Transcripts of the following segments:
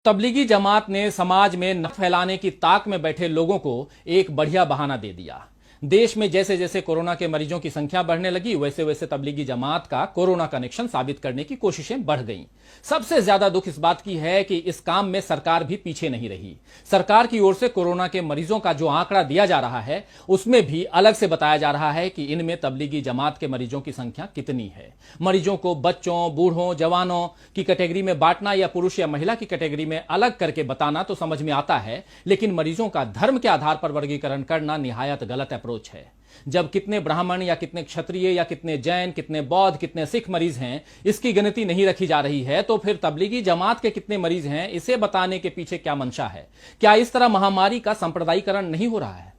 तबलीगी जमात ने समाज में नफरत फैलाने की ताक में बैठे लोगों को एक बढ़िया बहाना दे दिया। देश में जैसे जैसे कोरोना के मरीजों की संख्या बढ़ने लगी, वैसे वैसे तबलीगी जमात का कोरोना कनेक्शन साबित करने की कोशिशें बढ़ गईं। सबसे ज्यादा दुख इस बात की है कि इस काम में सरकार भी पीछे नहीं रही। सरकार की ओर से कोरोना के मरीजों का जो आंकड़ा दिया जा रहा है, उसमें भी अलग से बताया जा रहा है कि इनमें तबलीगी जमात के मरीजों की संख्या कितनी है। मरीजों को बच्चों, बूढ़ों, जवानों की कैटेगरी में बांटना या पुरुष या महिला की कैटेगरी में अलग करके बताना तो समझ में आता है, लेकिन मरीजों का धर्म के आधार पर वर्गीकरण करना निहायत गलत अप्रोच है। जब कितने ब्राह्मण या कितने क्षत्रिय या कितने जैन, कितने बौद्ध, कितने सिख मरीज हैं, इसकी गिनती नहीं रखी जा रही है, तो फिर तबलीगी जमात के कितने मरीज हैं, इसे बताने के पीछे क्या मंशा है? क्या इस तरह महामारी का सांप्रदायिकरण नहीं हो रहा है?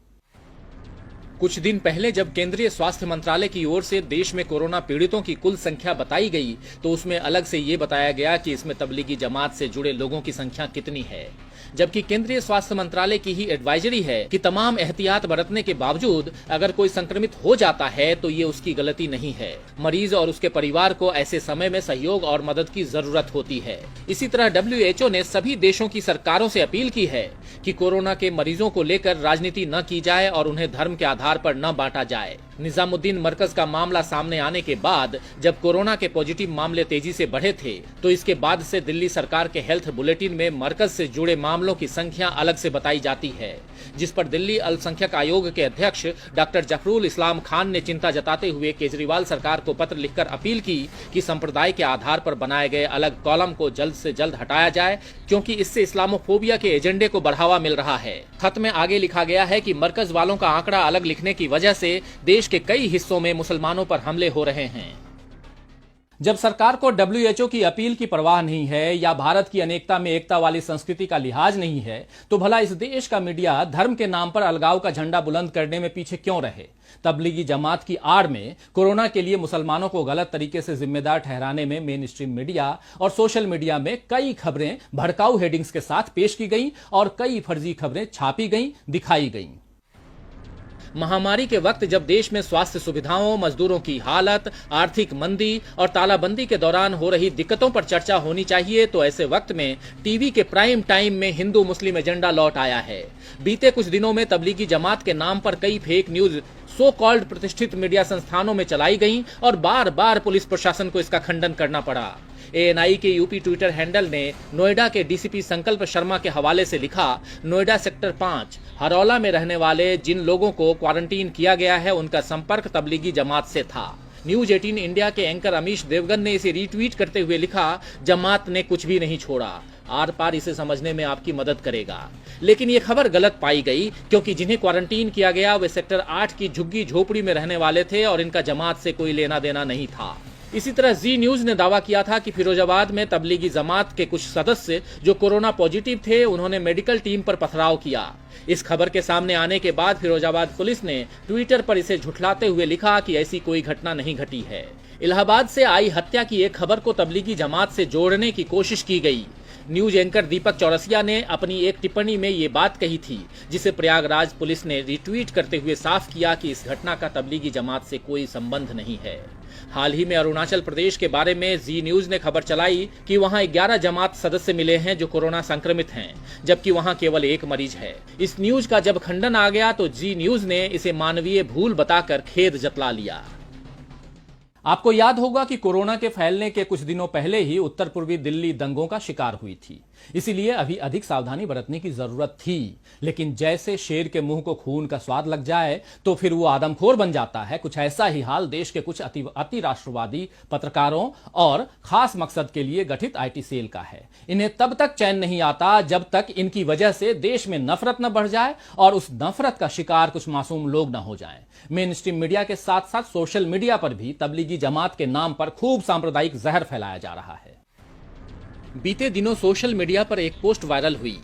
कुछ दिन पहले जब केंद्रीय स्वास्थ्य मंत्रालय की ओर से देश में कोरोना पीड़ितों की कुल संख्या बताई गई, तो उसमें अलग से ये बताया गया कि इसमें तबलीगी जमात से जुड़े लोगों की संख्या कितनी है। जबकि केंद्रीय स्वास्थ्य मंत्रालय की ही एडवाइजरी है कि तमाम एहतियात बरतने के बावजूद अगर कोई संक्रमित हो जाता है तो ये उसकी गलती नहीं है। मरीज और उसके परिवार को ऐसे समय में सहयोग और मदद की जरूरत होती है। इसी तरह WHO ने सभी देशों की सरकारों से अपील की है कि कोरोना के मरीजों को लेकर राजनीति न की जाए और उन्हें धर्म के आधार पर न बांटा जाए। निजामुद्दीन मरकज का मामला सामने आने के बाद जब कोरोना के पॉजिटिव मामले तेजी से बढ़े थे, तो इसके बाद से दिल्ली सरकार के हेल्थ बुलेटिन में मरकज से जुड़े मामलों की संख्या अलग से बताई जाती है, जिस पर दिल्ली अल्पसंख्यक आयोग के अध्यक्ष डॉक्टर जफरुल इस्लाम खान ने चिंता जताते हुए केजरीवाल सरकार को पत्र लिखकर अपील की कि संप्रदाय के आधार पर बनाए गए अलग कॉलम को जल्द से जल्द हटाया जाए, क्योंकि इससे इस्लामोफोबिया के एजेंडे को बढ़ावा मिल रहा है। खत में आगे लिखा गया है कि मरकज वालों का आंकड़ा अलग लिखने की वजह से देश के कई हिस्सों में मुसलमानों पर हमले हो रहे हैं। जब सरकार को WHO की अपील की परवाह नहीं है या भारत की अनेकता में एकता वाली संस्कृति का लिहाज नहीं है, तो भला इस देश का मीडिया धर्म के नाम पर अलगाव का झंडा बुलंद करने में पीछे क्यों रहे? तबलीगी जमात की आड़ में कोरोना के लिए मुसलमानों को गलत तरीके से जिम्मेदार ठहराने में मेन स्ट्रीम मीडिया और सोशल मीडिया में कई खबरें भड़काऊ हेडिंग्स के साथ पेश की गईं और कई फर्जी खबरें छापी गईं, दिखाई गईं। महामारी के वक्त जब देश में स्वास्थ्य सुविधाओं, मजदूरों की हालत, आर्थिक मंदी और तालाबंदी के दौरान हो रही दिक्कतों पर चर्चा होनी चाहिए, तो ऐसे वक्त में टीवी के प्राइम टाइम में हिंदू मुस्लिम एजेंडा लौट आया है। बीते कुछ दिनों में तबलीगी जमात के नाम पर कई फेक न्यूज सो कॉल्ड प्रतिष्ठित मीडिया संस्थानों में चलाई गईं और बार बार पुलिस प्रशासन को इसका खंडन करना पड़ा। ANI के यूपी ट्विटर हैंडल ने नोएडा के DCP संकल्प शर्मा के हवाले से लिखा, नोएडा सेक्टर 5 हरौला में रहने वाले जिन लोगों को क्वारंटीन किया गया है, उनका संपर्क तबलीगी जमात से था। न्यूज 18 इंडिया के एंकर अमीश देवगन ने इसे रीट्वीट करते हुए लिखा, जमात ने कुछ भी नहीं छोड़ा, आर पार इसे समझने में आपकी मदद करेगा। लेकिन ये खबर गलत पाई गई, क्योंकि जिन्हें क्वारंटीन किया गया वे सेक्टर 8 की झुग्गी झोपड़ी में रहने वाले थे और इनका जमात से कोई लेना देना नहीं था। इसी तरह जी न्यूज ने दावा किया था कि फिरोजाबाद में तबलीगी जमात के कुछ सदस्य जो कोरोना पॉजिटिव थे, उन्होंने मेडिकल टीम पर पथराव किया। इस खबर के सामने आने के बाद फिरोजाबाद पुलिस ने ट्विटर पर इसे झुठलाते हुए लिखा कि ऐसी कोई घटना नहीं घटी है। इलाहाबाद से आई हत्या की एक खबर को तबलीगी जमात से जोड़ने की कोशिश की गई। न्यूज एंकर दीपक चौरसिया ने अपनी एक टिप्पणी में ये बात कही थी, जिसे प्रयागराज पुलिस ने रिट्वीट करते हुए साफ किया कि इस घटना का तबलीगी जमात से कोई संबंध नहीं है। हाल ही में अरुणाचल प्रदेश के बारे में जी न्यूज ने खबर चलाई कि वहां 11 जमात सदस्य मिले हैं जो कोरोना संक्रमित हैं, जबकि वहां केवल एक मरीज है। इस न्यूज का जब खंडन आ गया तो जी न्यूज ने इसे मानवीय भूल बताकर खेद जतला लिया। आपको याद होगा कि कोरोना के फैलने के कुछ दिनों पहले ही उत्तर पूर्वी दिल्ली दंगों का शिकार हुई थी, इसीलिए अभी अधिक सावधानी बरतने की जरूरत थी। लेकिन जैसे शेर के मुंह को खून का स्वाद लग जाए तो फिर वो आदमखोर बन जाता है। कुछ ऐसा ही हाल देश के कुछ अति राष्ट्रवादी पत्रकारों और खास मकसद के लिए गठित IT सेल का है। इन्हें तब तक चैन नहीं आता जब तक इनकी वजह से देश में नफरत न बढ़ जाए और उस नफरत का शिकार कुछ मासूम लोग न हो जाएं। मेन स्ट्रीम मीडिया के साथ साथ सोशल मीडिया पर भी तबलीगी जमात के नाम पर खूब सांप्रदायिक जहर फैलाया जा रहा है। बीते दिनों सोशल मीडिया पर एक पोस्ट वायरल हुई,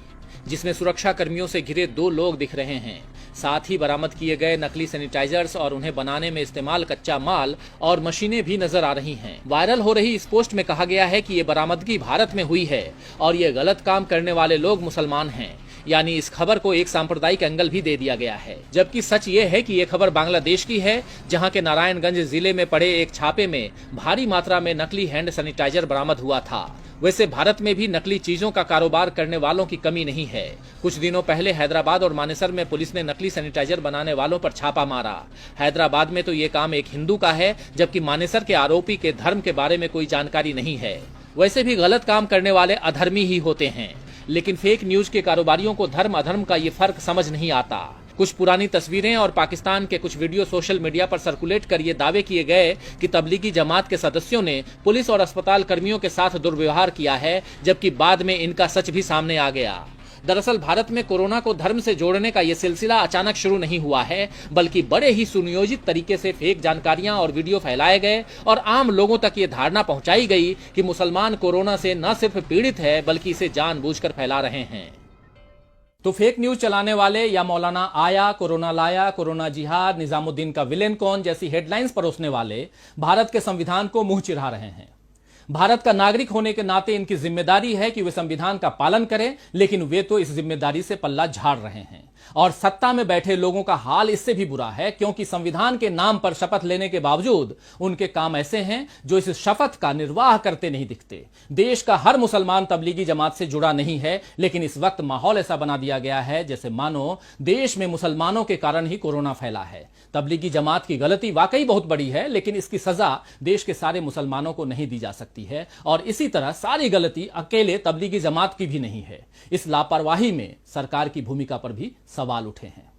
जिसमें सुरक्षा कर्मियों से घिरे 2 लोग दिख रहे हैं। साथ ही बरामद किए गए नकली सैनिटाइजर्स और उन्हें बनाने में इस्तेमाल कच्चा माल और मशीनें भी नजर आ रही हैं। वायरल हो रही इस पोस्ट में कहा गया है कि ये बरामदगी भारत में हुई है और ये गलत काम करने वाले लोग मुसलमान हैं। यानी इस खबर को एक सांप्रदायिक एंगल भी दे दिया गया है, जबकि सच ये है कि ये खबर बांग्लादेश की है, जहां के नारायणगंज जिले में पड़े एक छापे में भारी मात्रा में नकली हैंड सैनिटाइजर बरामद हुआ था। वैसे भारत में भी नकली चीजों का कारोबार करने वालों की कमी नहीं है। कुछ दिनों पहले हैदराबाद और मानेसर में पुलिस ने नकली सैनिटाइजर बनाने वालों पर छापा मारा। हैदराबाद में तो ये काम एक हिंदू का है, जबकि मानेसर के आरोपी के धर्म के बारे में कोई जानकारी नहीं है। वैसे भी गलत काम करने वाले अधर्मी ही होते हैं, लेकिन फेक न्यूज के कारोबारियों को धर्म अधर्म का ये फर्क समझ नहीं आता। कुछ पुरानी तस्वीरें और पाकिस्तान के कुछ वीडियो सोशल मीडिया पर सर्कुलेट कर ये दावे किए गए कि तबलीगी जमात के सदस्यों ने पुलिस और अस्पताल कर्मियों के साथ दुर्व्यवहार किया है, जबकि बाद में इनका सच भी सामने आ गया। दरअसल भारत में कोरोना को धर्म से जोड़ने का ये सिलसिला अचानक शुरू नहीं हुआ है, बल्कि बड़े ही सुनियोजित तरीके से फेक जानकारियां और वीडियो फैलाए गए और आम लोगों तक ये धारणा पहुंचाई गई कि मुसलमान कोरोना से न सिर्फ पीड़ित है, बल्कि इसे जानबूझकर फैला रहे हैं। तो फेक न्यूज चलाने वाले या मौलाना आया, कोरोना लाया, कोरोना जिहाद, निजामुद्दीन का विलेन कौन जैसी हेडलाइंस परोसने वाले भारत के संविधान को मुंह चिढ़ा रहे हैं। भारत का नागरिक होने के नाते इनकी जिम्मेदारी है कि वे संविधान का पालन करें, लेकिन वे तो इस जिम्मेदारी से पल्ला झाड़ रहे हैं। और सत्ता में बैठे लोगों का हाल इससे भी बुरा है, क्योंकि संविधान के नाम पर शपथ लेने के बावजूद उनके काम ऐसे हैं जो इस शपथ का निर्वाह करते नहीं दिखते। देश का हर मुसलमान तबलीगी जमात से जुड़ा नहीं है, लेकिन इस वक्त माहौल ऐसा बना दिया गया है जैसे मानो देश में मुसलमानों के कारण ही कोरोना फैला है। तबलीगी जमात की गलती वाकई बहुत बड़ी है, लेकिन इसकी सजा देश के सारे मुसलमानों को नहीं दी जा सकती है, और इसी तरह सारी गलती अकेले तबलीगी जमात की भी नहीं है। इस लापरवाही में सरकार की भूमिका पर भी सवाल उठे हैं।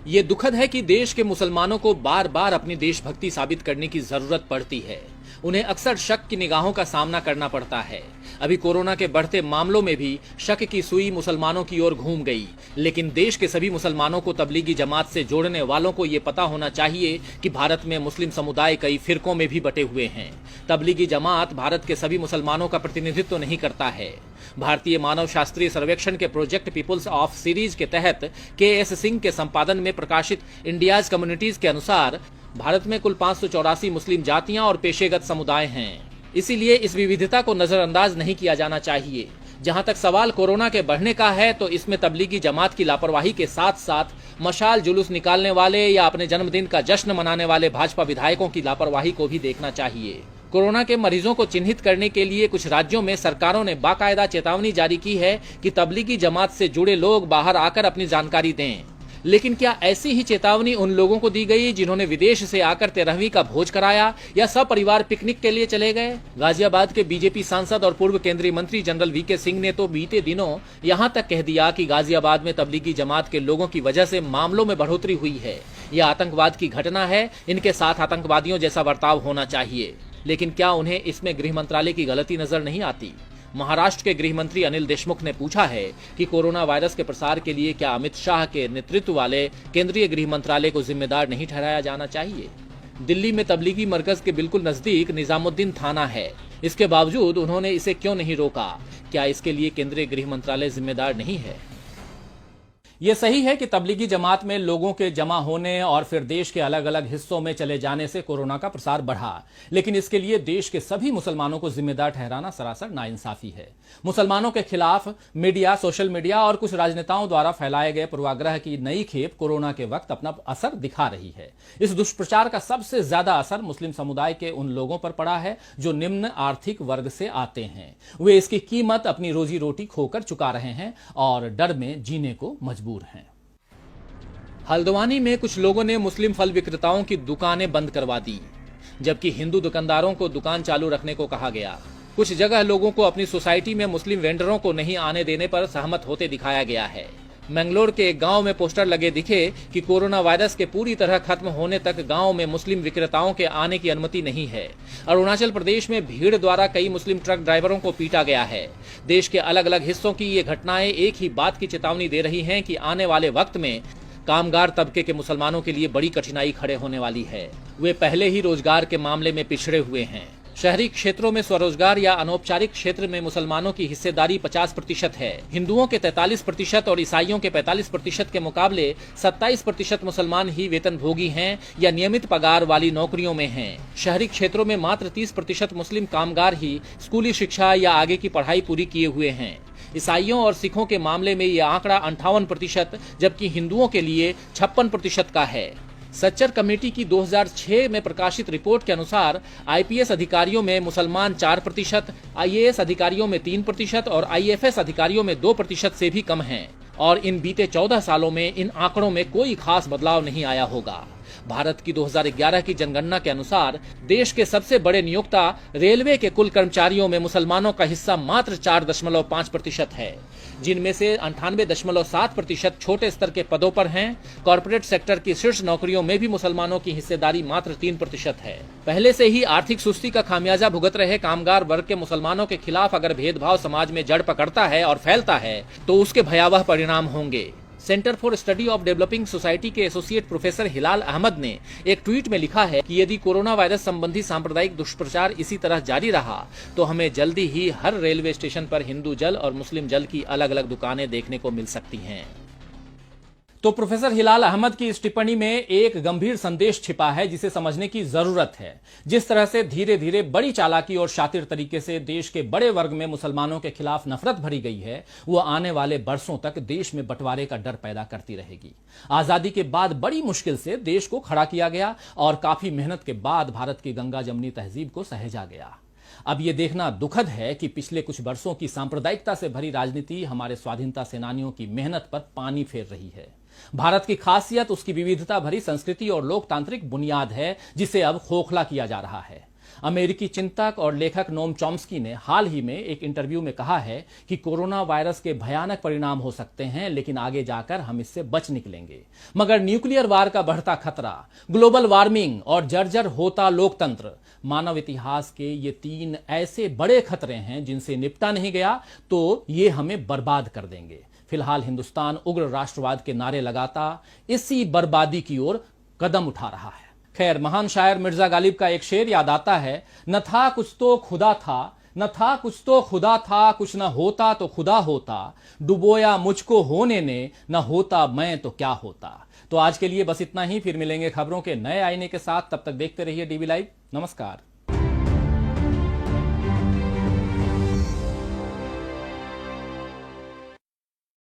यह दुखद है कि देश के मुसलमानों को बार बार अपनी देशभक्ति साबित करने की जरूरत पड़ती है। उन्हें अक्सर शक की निगाहों का सामना करना पड़ता है। अभी कोरोना के बढ़ते मामलों में भी शक की सुई मुसलमानों की ओर घूम गई, लेकिन देश के सभी मुसलमानों को तबलीगी जमात से जोड़ने वालों को ये पता होना चाहिए कि भारत में मुस्लिम समुदाय कई फिरकों में भी बटे हुए हैं। तबलीगी जमात भारत के सभी मुसलमानों का प्रतिनिधित्व नहीं करता है। भारतीय मानव शास्त्रीय सर्वेक्षण के प्रोजेक्ट पीपुल्स ऑफ सीरीज के तहत के.एस. सिंह के संपादन में प्रकाशित इंडियाज कम्युनिटीज के अनुसार भारत में कुल 584 मुस्लिम जातियां और पेशेगत समुदाय हैं। इसीलिए इस विविधता को नजरअंदाज नहीं किया जाना चाहिए। जहां तक सवाल कोरोना के बढ़ने का है, तो इसमें तबलीगी जमात की लापरवाही के साथ साथ मशाल जुलूस निकालने वाले या अपने जन्मदिन का जश्न मनाने वाले भाजपा विधायकों की लापरवाही को भी देखना चाहिए। कोरोना के मरीजों को चिन्हित करने के लिए कुछ राज्यों में सरकारों ने बाकायदा चेतावनी जारी की है कि तबलीगी जमात से जुड़े लोग बाहर आकर अपनी जानकारी दें। लेकिन क्या ऐसी ही चेतावनी उन लोगों को दी गई जिन्होंने विदेश से आकर 13वीं का भोज कराया या सपरिवार पिकनिक के लिए चले गए? गाजियाबाद के बीजेपी सांसद और पूर्व केंद्रीय मंत्री जनरल वी.के. सिंह ने तो बीते दिनों यहां तक कह दिया कि गाजियाबाद में तबलीगी जमात के लोगों की वजह से मामलों में बढ़ोतरी हुई है। यह आतंकवाद की घटना है, इनके साथ आतंकवादियों जैसा बर्ताव होना चाहिए। लेकिन क्या उन्हें इसमें गृह मंत्रालय की गलती नजर नहीं आती? महाराष्ट्र के गृह मंत्री अनिल देशमुख ने पूछा है कि कोरोना वायरस के प्रसार के लिए क्या अमित शाह के नेतृत्व वाले केंद्रीय गृह मंत्रालय को जिम्मेदार नहीं ठहराया जाना चाहिए? दिल्ली में तबलीगी मरकज के बिल्कुल नजदीक निजामुद्दीन थाना है, इसके बावजूद उन्होंने इसे क्यों नहीं रोका? क्या इसके लिए केंद्रीय गृह मंत्रालय जिम्मेदार नहीं है? यह सही है कि तबलीगी जमात में लोगों के जमा होने और फिर देश के अलग अलग हिस्सों में चले जाने से कोरोना का प्रसार बढ़ा, लेकिन इसके लिए देश के सभी मुसलमानों को जिम्मेदार ठहराना सरासर नाइंसाफी है। मुसलमानों के खिलाफ मीडिया, सोशल मीडिया और कुछ राजनेताओं द्वारा फैलाए गए पूर्वाग्रह की नई खेप कोरोना के वक्त अपना असर दिखा रही है। इस दुष्प्रचार का सबसे ज्यादा असर मुस्लिम समुदाय के उन लोगों पर पड़ा है जो निम्न आर्थिक वर्ग से आते हैं। वे इसकी कीमत अपनी रोजी रोटी खोकर चुका रहे हैं और डर में जीने को मजबूर हैं। हल्द्वानी में कुछ लोगों ने मुस्लिम फल विक्रेताओं की दुकानें बंद करवा दी, जबकि हिंदू दुकानदारों को दुकान चालू रखने को कहा गया। कुछ जगह लोगों को अपनी सोसाइटी में मुस्लिम वेंडरों को नहीं आने देने पर सहमत होते दिखाया गया है। मैंगलोर के एक गांव में पोस्टर लगे दिखे कि कोरोना वायरस के पूरी तरह खत्म होने तक गांव में मुस्लिम विक्रेताओं के आने की अनुमति नहीं है। अरुणाचल प्रदेश में भीड़ द्वारा कई मुस्लिम ट्रक ड्राइवरों को पीटा गया है। देश के अलग अलग हिस्सों की ये घटनाएं एक ही बात की चेतावनी दे रही हैं कि आने वाले वक्त में कामगार तबके के मुसलमानों के लिए बड़ी कठिनाई खड़े होने वाली है। वे पहले ही रोजगार के मामले में पिछड़े हुए हैं। शहरी क्षेत्रों में स्वरोजगार या अनौपचारिक क्षेत्र में मुसलमानों की हिस्सेदारी 50% है। हिंदुओं के 43% और ईसाइयों के 45% के मुकाबले 27% मुसलमान ही वेतनभोगी हैं या नियमित पगार वाली नौकरियों में हैं। शहरी क्षेत्रों में मात्र 30% मुस्लिम कामगार ही स्कूली शिक्षा या आगे की पढ़ाई पूरी किए हुए हैं। ईसाइयों और सिखों के मामले में यह आंकड़ा 58%, जबकि हिंदुओं के लिए 56% का है। सच्चर कमेटी की 2006 में प्रकाशित रिपोर्ट के अनुसार आईपीएस अधिकारियों में मुसलमान 4%, आईएएस अधिकारियों में 3% और आईएफएस अधिकारियों में 2% से भी कम हैं। और इन बीते 14 सालों में इन आंकड़ों में कोई खास बदलाव नहीं आया होगा। भारत की 2011 की जनगणना के अनुसार देश के सबसे बड़े नियोक्ता रेलवे के कुल कर्मचारियों में मुसलमानों का हिस्सा मात्र 4.5% है, जिनमें से 98.7% छोटे स्तर के पदों पर हैं। कॉर्पोरेट सेक्टर की शीर्ष नौकरियों में भी मुसलमानों की हिस्सेदारी मात्र 3% है। पहले से ही आर्थिक सुस्ती का खामियाजा भुगत रहे कामगार वर्ग के मुसलमानों के खिलाफ अगर भेदभाव समाज में जड़ पकड़ता है और फैलता है तो उसके भयावह परिणाम होंगे। Centre for study of developing society के एसोसिएट प्रोफेसर हिलाल अहमद ने एक ट्वीट में लिखा है कि यदि कोरोना वायरस संबंधी सांप्रदायिक दुष्प्रचार इसी तरह जारी रहा तो हमें जल्दी ही हर रेलवे स्टेशन पर हिंदू जल और मुस्लिम जल की अलग अलग दुकानें देखने को मिल सकती हैं। तो प्रोफेसर हिलाल अहमद की इस टिप्पणी में एक गंभीर संदेश छिपा है जिसे समझने की जरूरत है। जिस तरह से धीरे धीरे बड़ी चालाकी और शातिर तरीके से देश के बड़े वर्ग में मुसलमानों के खिलाफ नफरत भरी गई है, वो आने वाले बरसों तक देश में बंटवारे का डर पैदा करती रहेगी। आजादी के बाद बड़ी मुश्किल से देश को खड़ा किया गया और काफी मेहनत के बाद भारत की गंगा जमनी तहजीब को सहेजा गया। अब यह देखना दुखद है कि पिछले कुछ वर्षों की सांप्रदायिकता से भरी राजनीति हमारे स्वाधीनता सेनानियों की मेहनत पर पानी फेर रही है। भारत की खासियत उसकी विविधता भरी संस्कृति और लोकतांत्रिक बुनियाद है, जिसे अब खोखला किया जा रहा है। अमेरिकी चिंतक और लेखक नोम चॉम्स्की ने हाल ही में एक इंटरव्यू में कहा है कि कोरोना वायरस के भयानक परिणाम हो सकते हैं, लेकिन आगे जाकर हम इससे बच निकलेंगे। मगर न्यूक्लियर वार का बढ़ता खतरा, ग्लोबल वार्मिंग और जर्जर होता लोकतंत्र, मानव इतिहास के ये 3 ऐसे बड़े खतरे हैं जिनसे निपटा नहीं गया तो ये हमें बर्बाद कर देंगे। फिलहाल हिंदुस्तान उग्र राष्ट्रवाद के नारे लगाता इसी बर्बादी की ओर कदम उठा रहा है। खैर, महान शायर मिर्जा गालिब का एक शेर याद आता है, न था कुछ तो खुदा था, न था कुछ तो खुदा था, कुछ न होता तो खुदा होता, डुबोया मुझको होने ने, न होता मैं तो क्या होता। तो आज के लिए बस इतना ही। फिर मिलेंगे खबरों के नए आईने के साथ। तब तक देखते रहिए डीवी लाइव। नमस्कार।